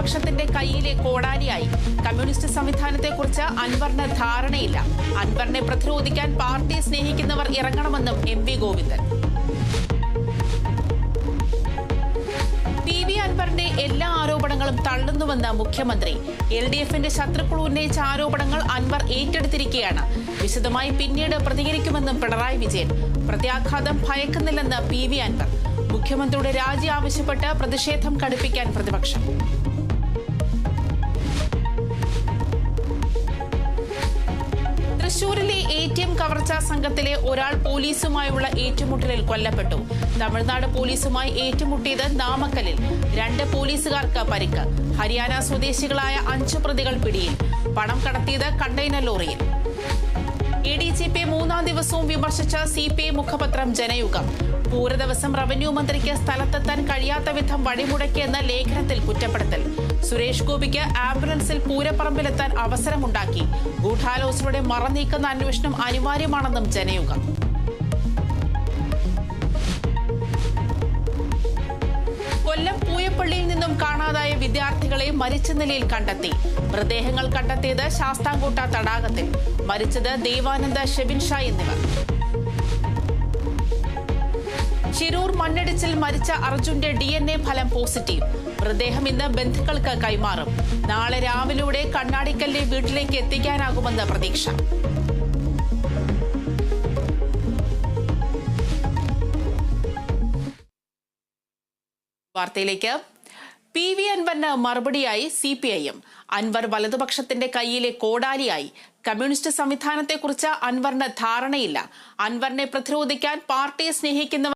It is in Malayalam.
വലതുപക്ഷത്തിന്റെ കയ്യിലെ കോടാലിയായി. കമ്മ്യൂണിസ്റ്റ് സംവിധാനത്തെക്കുറിച്ച് അൻവറിന് ധാരണയില്ല. അൻവറിനെ പ്രതിരോധിക്കാൻ പാർട്ടിയെ സ്നേഹിക്കുന്നവർ ഇറങ്ങണമെന്നും MP ഗോവിന്ദൻ. PV അൻവറിന്റെ എല്ലാ ആരോപണങ്ങളും തള്ളുന്നുവെന്ന് മുഖ്യമന്ത്രി. LDFന്റെ ശത്രുക്കൾ ഉന്നയിച്ച ആരോപണങ്ങൾ അൻവർ ഏറ്റെടുത്തിരിക്കുകയാണ്. വിശദമായി പിന്നീട് പ്രതികരിക്കുമെന്നും പിണറായി വിജയൻ. പ്രത്യാഘാതം ഭയക്കുന്നില്ലെന്ന് PV അൻവർ. മുഖ്യമന്ത്രിയുടെ രാജി ആവശ്യപ്പെട്ട് പ്രതിഷേധം കടുപ്പിക്കാൻ പ്രതിപക്ഷം. തൃശൂരിലെ ATM കവർച്ചാ സംഘത്തിലെ ഒരാൾ പോലീസുമായുള്ള ഏറ്റുമുട്ടലിൽ കൊല്ലപ്പെട്ടു. തമിഴ്നാട് പോലീസുമായി ഏറ്റുമുട്ടിയത് നാമക്കലിൽ. 2 പോലീസുകാർക്ക് പരിക്ക്. ഹരിയാന സ്വദേശികളായ 5 പ്രതികൾ പിടിയിൽ. പണം കടത്തിയത് കണ്ടെയ്നർ ലോറിയിൽ. ADGP 3-ാം ദിവസവും വിമർശിച്ച CPI മുഖപത്രം ജനയുഗം. പൂരദിവസം റവന്യൂ മന്ത്രിക്ക് സ്ഥലത്തെത്താൻ കഴിയാത്ത വിധം വഴിമുടക്കിയെന്ന ലേഖനത്തിൽ കുറ്റപ്പെടുത്തൽ. സുരേഷ് ഗോപിക്ക് ആംബുലൻസിൽ പൂരപ്പറമ്പിലെത്താൻ അവസരമുണ്ടാക്കി. ഗൂഢാലോചനയുടെ മറനീക്കുന്ന അന്വേഷണം അനിവാര്യമാണെന്നും ജനയുഗം. കൊല്ലം പൂയപ്പള്ളിയിൽ നിന്നും കാണാതായ വിദ്യാർത്ഥികളെ മരിച്ച നിലയിൽ കണ്ടെത്തി. മൃതദേഹങ്ങൾ കണ്ടെത്തിയത് ശാസ്താംകോട്ട തടാകത്തിൽ. മരിച്ചത് ദേവാനന്ദ, ഷെബിൻ ഷാ എന്നിവർ. ശിരൂർ മണ്ണിടിച്ചിൽ മരിച്ച അർജുന്റെ DNA ഫലം പോസിറ്റീവ്. മൃതദേഹം ഇന്ന് ബന്ധുക്കൾക്ക് കൈമാറും. നാളെ രാവിലെ കണ്ണാടിക്കല്ലെ വീട്ടിലേക്ക് എത്തിക്കാനാകുമെന്ന് പ്രതീക്ഷ. വാർത്തയിലേക്ക്. PV അൻവറിന് മറുപടിയായി CPIM. അൻവർ വലതുപക്ഷത്തിന്റെ കയ്യിലെ കോടാലിയായി. കമ്മ്യൂണിസ്റ്റ് സംവിധാനത്തെക്കുറിച്ച് അൻവറിന് ധാരണയില്ല. അൻവറിനെ പ്രതിരോധിക്കാൻ പാർട്ടിയെ സ്നേഹിക്കുന്നവർ